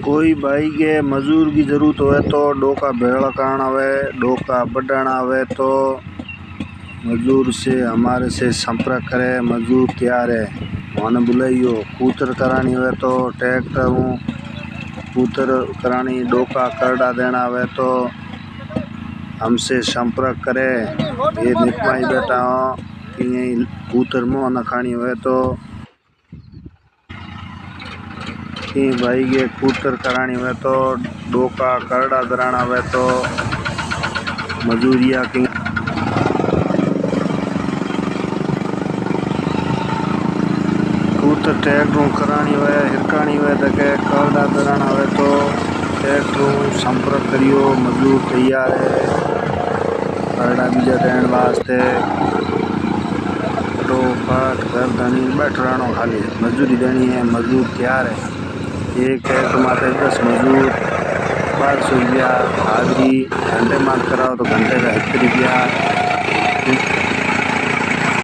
कोई भाई के मजूर की जरूरत होवे तो डोका भेड़ा कराना आवे, डोका बढ़ाना आवे तो मजूर से हमारे से संपर्क करे। मजूर तैयार है, उन्हें बुलाइयो। कूतर करानी हुए तो ट्रैक्टर हूँ कूतर करानी, डोका करड़ा देना आवे तो हमसे संपर्क करे। ये निकमाई बैठा हो कि कूतर मुँह न खानी हुए तो कि भाई के कूतर करानी हुए तो डोका करड़ा दराना हुए तो मजूरिया की कूतर ट्रैक्टर करानी हुए हिरकानी हुए तो के करड़ा दराना हुए तो ट्रैक्टर संपर्क करियो। मजूर तैयार है करड़ा बीजा देने वास्ते। पाठ घर धनी बैठ रहना खाली मजूरी देनी है। मजूर तैयार है। एक है तुम्हारे 10 मजूर 1200 रुपया हाजरी, घंटे मांग कराओ तो घंटे का 1 रुपया।